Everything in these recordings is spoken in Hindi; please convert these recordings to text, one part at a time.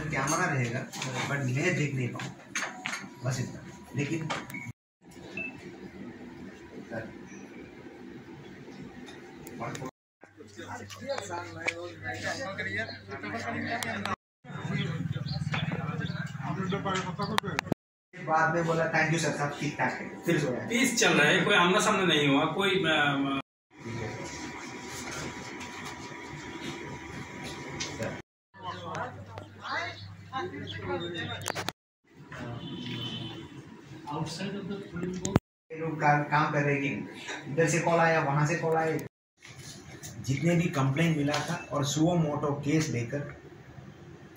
उधर कैमरा रहेगा बट मैं देख नहीं पाऊँ, बस इतना। लेकिन बाद में बोला थैंक यू सर, सब ठीक ठाक है, फिर सोया। पीस चल रहा है, कोई आमना सामना नहीं हुआ, कोई आउटसाइड ऑफ द लोग काम कर रहे हैं, इधर से कॉल आया, वहां से कॉल आया। जितने भी कंप्लेंट मिला था और सुओ मोटो केस लेकर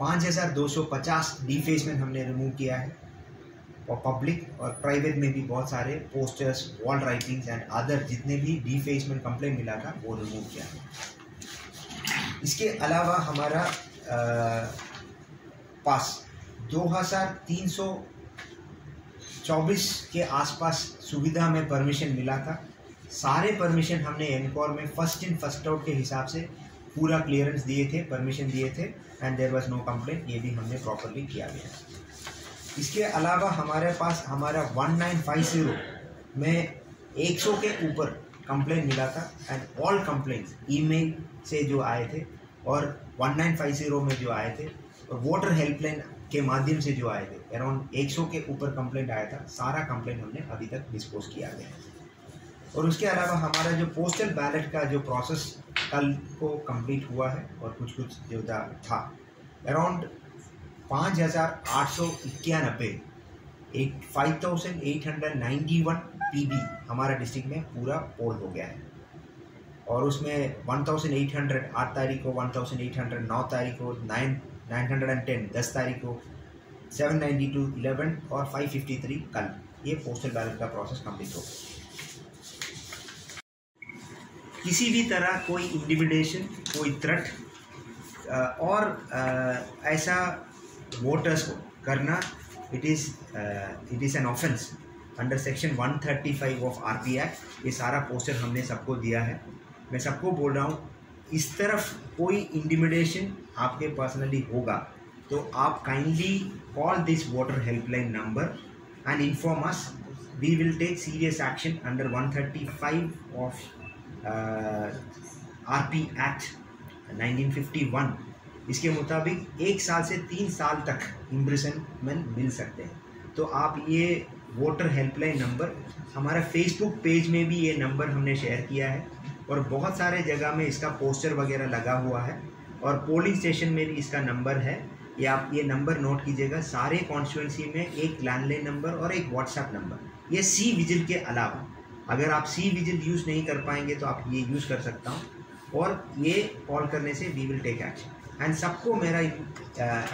5250 डिफेसमेंट हमने रिमूव किया है, और पब्लिक और प्राइवेट में भी बहुत सारे posters, wall writings and other जितने भी डिफेसमेंट कंप्लेंट मिला था वो रिमूव किया है। इसके अलावा हमारा पास 2324 के आसपास सुविधा में परमिशन मिला था। सारे परमिशन हमने एनकोर में फर्स्ट इन फर्स्ट आउट के हिसाब से पूरा क्लियरेंस दिए थे, परमिशन दिए थे, and there was no complaint, ये भी हमने प्रॉपर्ली किया गया। इसके अलावा हमारे पास हमारा 1950 में 100 के ऊपर कंप्लेंट मिला था, एंड ऑल कंप्लेंट्स ईमेल से जो आए थे और 1950 में जो आए थे और वोटर हेल्पलाइन के माध्यम से जो आए थे, अराउंड 100 के ऊपर कंप्लेंट आया था। सारा कंप्लेंट हमने अभी तक डिस्पोज किया गया। और उसके अलावा हमारा जो पोस्टल बैलेट का जो प्रोसेस कल को कंप्लीट हुआ है, और कुछ जो था अराउंड 5891 5891 पीबी हमारा डिस्ट्रिक्ट में पूरा पोल हो गया है। और उसमें 1800 8 तारीख को, 1800 9 तारीख को, 910 10 तारीख को, 792 11 और 553 कल, ये पोस्टल बैलेट का प्रोसेस कंप्लीट हो गया। किसी भी तरह कोई इंटिमिडेशन, कोई थ्रेट और ऐसा वोटर्स को करना, it is an offence under section 135 of RP act. ये सारा पोस्टर हमने सबको दिया है। मैं सबको बोल रहा हूँ, इस तरफ कोई इंटिमिडेशन आपके पर्सनली होगा तो आप kindly call this voter helpline number and inform us. We will take serious action under 135 of RP act 1951। इसके मुताबिक 1 साल से 3 साल तक इम्प्रिजनमेंट मिल सकते हैं। तो आप ये वोटर हेल्पलाइन नंबर, हमारा फेसबुक पेज में भी ये नंबर हमने शेयर किया है, और बहुत सारे जगह में इसका पोस्टर वगैरह लगा हुआ है, और पोलिंग स्टेशन में भी इसका नंबर है। ये आप ये नंबर नोट कीजिएगा। सारे कॉन्स्टिट्यूंसी में एक लैंडलाइन नंबर और एक व्हाट्सएप नंबर। ये सी विजिल के अलावा अगर आप सी विजिल यूज़ नहीं कर पाएंगे तो आप ये यूज़ कर सकता हूँ, और ये कॉल करने से we will take action. And सबको मेरा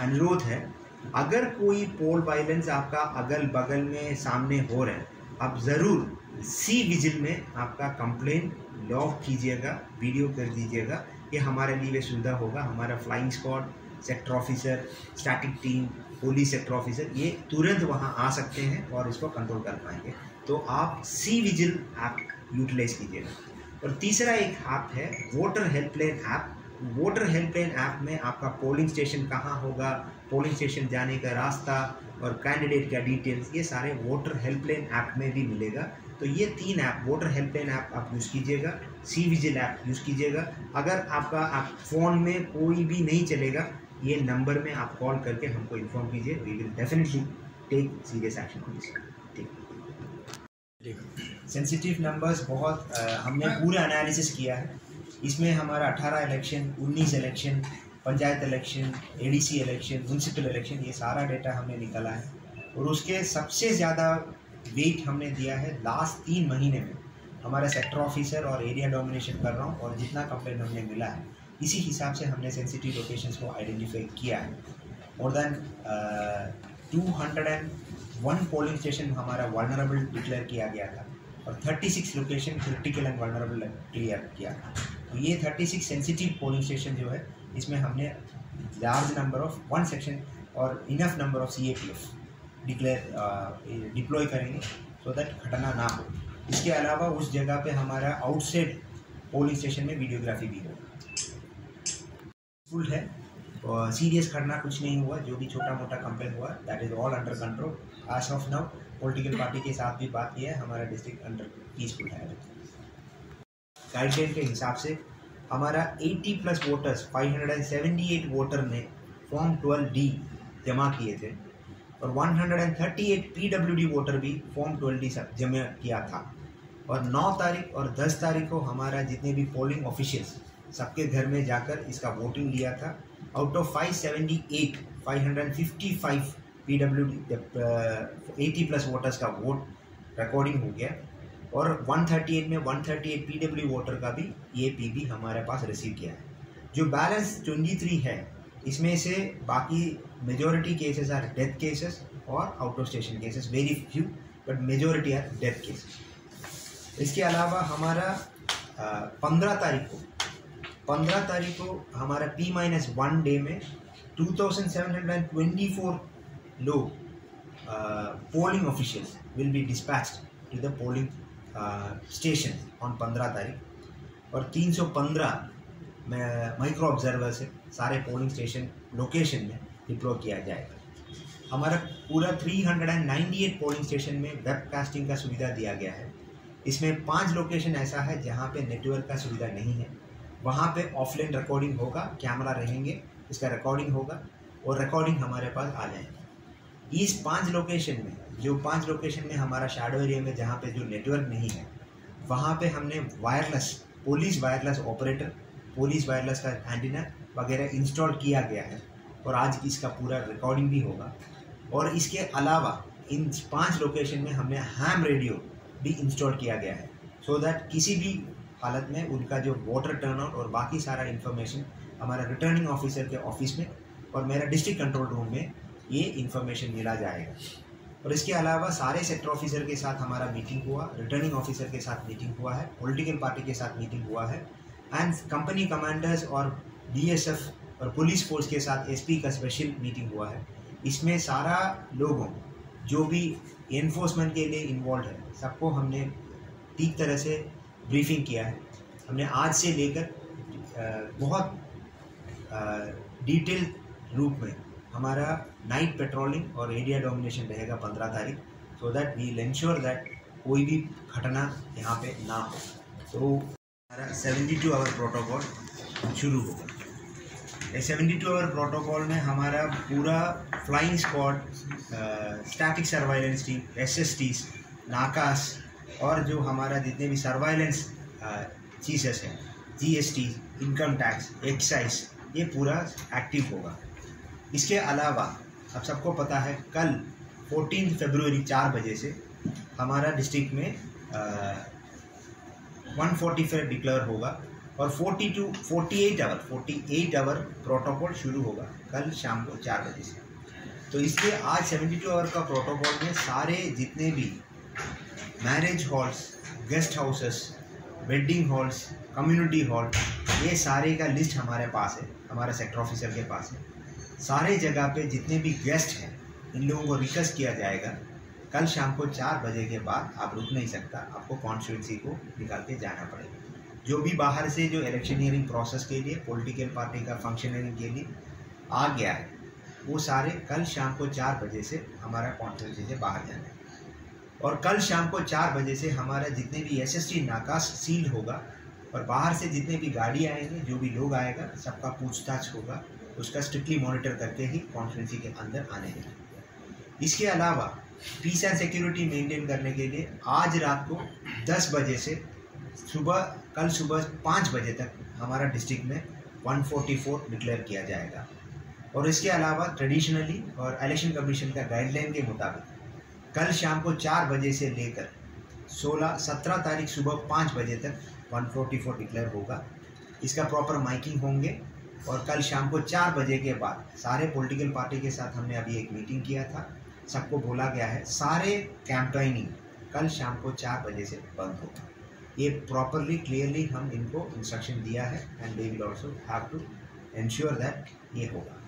अनुरोध है, अगर कोई पोल वायलेंस आपका अगल बगल में सामने हो रहा है, आप ज़रूर सी विजिल में आपका कंप्लेंट लॉग कीजिएगा, वीडियो कर दीजिएगा। ये हमारे लिए सुविधा होगा। हमारा flying squad, sector officer, static team, police sector officer, ये तुरंत वहाँ आ सकते हैं और इसको कंट्रोल कर पाएंगे। तो आप सी विजिल ऐप यूटिलाइज कीजिएगा। और तीसरा एक ऐप है voter helpline app. Voter helpline app में आपका पोलिंग स्टेशन कहाँ होगा, पोलिंग स्टेशन जाने का रास्ता और कैंडिडेट का डिटेल्स, ये सारे वोटर हेल्पलाइन ऐप में भी मिलेगा। तो ये 3 ऐप, वोटर हेल्पलाइन ऐप आप यूज़ कीजिएगा, सी विजिल ऐप यूज़ कीजिएगा। अगर आप फ़ोन में कोई भी नहीं चलेगा, ये नंबर में आप कॉल करके हमको इन्फॉर्म कीजिए। We will definitely take serious action on this. ठीक, सेंसिटिव नंबर्स बहुत हमने पूरा एनालिसिस किया है। इसमें हमारा 18 election, 19 election, panchayat election, ADC election, municipal election, ये सारा डेटा हमने निकाला है। और उसके सबसे ज़्यादा वेट हमने दिया है लास्ट 3 महीने में। हमारा सेक्टर ऑफिसर और एरिया डोमिनेशन कर रहा हूँ, और जितना कंप्लेंट हमने मिला है इसी हिसाब से हमने सेंसिटिव लोकेशंस को आइडेंटिफाई किया है। मोर देन 201 पोलिंग स्टेशन हमारा वल्नरेबल डिक्लेयर किया गया था, और 36 location critical and vulnerable clear किया था। तो ये 36 सेंसिटिव पोलिंग स्टेशन जो है, इसमें हमने लार्ज नंबर ऑफ 1 सेक्शन और enough number of CAPF deploy करेंगे सो दैट घटना ना हो। इसके अलावा उस जगह पे हमारा आउटसाइड पोलिंग स्टेशन में वीडियोग्राफी भी होगा। फुल है, और सीरियस घटना कुछ नहीं हुआ, जो भी छोटा मोटा कंप्लेन हुआ that is all under control as of now. Political party के साथ भी बात किया है, हमारा डिस्ट्रिक्ट अंडर पीसफुल है। गाइडलाइन के हिसाब से हमारा 80+ वोटर्स 578 वोटर ने फॉर्म 12D जमा किए थे और 138 PWD वोटर भी फॉर्म 12D जमा किया था। और 9 तारीख और 10 तारीख को हमारा जितने भी पोलिंग ऑफिशियल्स सबके घर में जाकर इसका वोटिंग लिया था। आउट ऑफ 578 555 PWD 80+ वोटर्स का वोट रिकॉर्डिंग हो गया और 138 में 138 PWD वोटर का भी EAPB हमारे पास रिसीव किया है। जो बैलेंस 23 है इसमें से बाकी majority cases are death cases और out of station cases, very few but majority are death cases. इसके अलावा हमारा 15 तारीख को हमारा P-1 डे में 2724 लोग polling officials will be dispatched to the polling station on 15 तारीख और 315 माइक्रो ऑब्जर्वर से सारे पोलिंग स्टेशन लोकेशन में डिप्लॉय किया जाएगा। हमारा पूरा 398 पोलिंग स्टेशन में वेबकास्टिंग का सुविधा दिया गया है। इसमें 5 लोकेशन ऐसा है जहां पे नेटवर्क का सुविधा नहीं है, वहां पे ऑफलाइन रिकॉर्डिंग होगा, कैमरा रहेंगे, इसका रिकॉर्डिंग होगा और रिकॉर्डिंग हमारे पास आ जाएगी। इस 5 लोकेशन में जो 5 लोकेशन में हमारा शैडो एरिया में जहाँ पे जो नेटवर्क नहीं है वहाँ पे हमने wireless police wireless operator, police wireless का एंटीना वगैरह इंस्टॉल किया गया है और आज इसका पूरा रिकॉर्डिंग भी होगा। और इसके अलावा इन 5 लोकेशन में हमने हैम रेडियो भी इंस्टॉल किया गया है सो दैट किसी भी हालत में उनका जो वोटर टर्नआउट और बाकी सारा इन्फॉर्मेशन हमारा रिटर्निंग ऑफिसर के ऑफिस में और मेरा डिस्ट्रिक्ट कंट्रोल रूम में ये इन्फॉर्मेशन मिला जाएगा। और इसके अलावा सारे सेक्टर ऑफिसर के साथ हमारा मीटिंग हुआ, रिटर्निंग ऑफिसर के साथ मीटिंग हुआ है, पॉलिटिकल पार्टी के साथ मीटिंग हुआ है एंड कंपनी कमांडर्स और BSF और पुलिस फोर्स के साथ SP का स्पेशल मीटिंग हुआ है। इसमें सारा लोगों जो भी एनफोर्समेंट के लिए इन्वॉल्व है सबको हमने ठीक तरह से ब्रीफिंग किया है। हमने आज से लेकर बहुत डिटेल रूप में हमारा नाइट पेट्रोलिंग और एरिया डोमिनेशन रहेगा 15 तारीख so that we will ensure that कोई भी घटना यहाँ पे ना हो। तो हमारा 72 आवर प्रोटोकॉल शुरू होगा। 72 आवर प्रोटोकॉल में हमारा पूरा flying squad, static surveillance team, SSTs, नाकास और जो हमारा जितने भी सर्वाइलेंस चीज़ेस हैं, GST, इनकम टैक्स, एक्साइज, ये पूरा एक्टिव होगा। इसके अलावा अब सबको पता है कल 14 फरवरी 4 बजे से हमारा डिस्ट्रिक्ट में 145 डिक्लेयर होगा और 48 आवर प्रोटोकॉल शुरू होगा कल शाम को 4 बजे से। तो इसलिए आज 72 आवर का प्रोटोकॉल में सारे जितने भी marriage halls, guest houses, wedding halls, community hall, ये सारे का लिस्ट हमारे पास है, हमारे सेक्टर ऑफिसर के पास है। सारे जगह पे जितने भी गेस्ट हैं इन लोगों को रिक्वेस्ट किया जाएगा कल शाम को 4 बजे के बाद आप रुक नहीं सकता, आपको कॉन्स्टिट्यूंसी को निकाल के जाना पड़ेगा। जो भी बाहर से जो इलेक्शनियरिंग प्रोसेस के लिए, पॉलिटिकल पार्टी का फंक्शनिंग के लिए आ गया है वो सारे कल शाम को 4 बजे से हमारा कॉन्स्टिट्यूंसी से बाहर जाना है। और कल शाम को 4 बजे से हमारा जितने भी SST नाकास सील होगा और बाहर से जितने भी गाड़ी आएंगे, जो भी लोग आएगा, सबका पूछताछ होगा, उसका स्ट्रिक्टली मॉनिटर करके ही कॉन्स्टिट्यूंसी के अंदर आने देंगे। इसके अलावा पीस एंड सिक्योरिटी मेंटेन करने के लिए आज रात को 10 बजे से कल सुबह 5 बजे तक हमारा डिस्ट्रिक्ट में 144 डिक्लेयर किया जाएगा। और इसके अलावा ट्रेडिशनली और इलेक्शन कमीशन का गाइडलाइन के मुताबिक कल शाम को 4 बजे से लेकर 17 तारीख सुबह 5 बजे तक 144 डिक्लेयर होगा। इसका प्रॉपर माइकिंग होंगे और कल शाम को 4 बजे के बाद सारे पॉलिटिकल पार्टी के साथ हमने अभी एक मीटिंग किया था, सबको बोला गया है सारे कैंपेनिंग कल शाम को 4 बजे से बंद होगा। ये प्रॉपरली क्लियरली हम इनको इंस्ट्रक्शन दिया है and they will also have to ensure that ये होगा।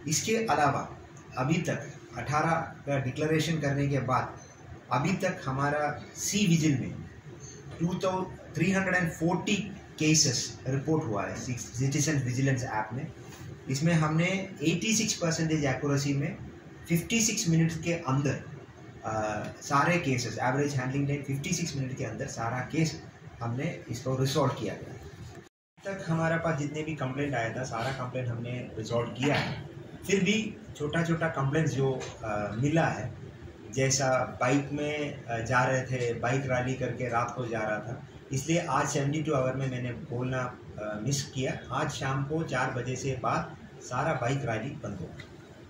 इसके अलावा अभी तक 18 का डिक्लेरेशन करने के बाद अभी तक हमारा सी विजिल में 340 केसेस रिपोर्ट हुआ है सिटीजन विजिलेंस ऐप में इसमें हमने 86% एक्यूरेसी में 56 मिनट के अंदर सारे cases, average handling time 56 minute के अंदर सारा केस हमने इसको रिजॉल्व किया गया। तक हमारे पास जितने भी कंप्लेंट आया था सारा कंप्लेंट हमने रिजॉल्व किया है। फिर भी छोटा छोटा कंप्लेंट्स जो मिला है, जैसा बाइक में जा रहे थे, बाइक रैली करके रात को जा रहा था, इसलिए आज 72 आवर में मैंने बोलना मिस किया। आज शाम को 4 बजे से बाद सारा बाइक रैली बंद होगा,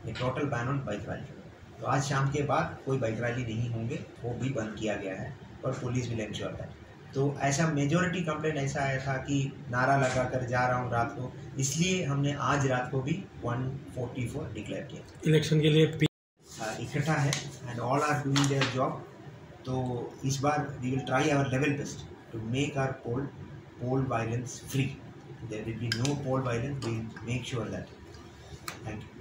ये total ban on bike rally. तो आज शाम के बाद कोई बाइक रैली नहीं होंगे, वो भी बंद किया गया है और पुलिस विल एंश्योर दैट। तो ऐसा मेजॉरिटी कंप्लेंट ऐसा आया था कि नारा लगा कर जा रहा हूँ रात को, इसलिए हमने आज रात को भी 144 डिक्लेयर किया। इलेक्शन के लिए इकट्ठा है and all are doing their job. तो इस बार we will try our level best to make our poll violence free. There will be no poll violence, we will make sure that. Thank you.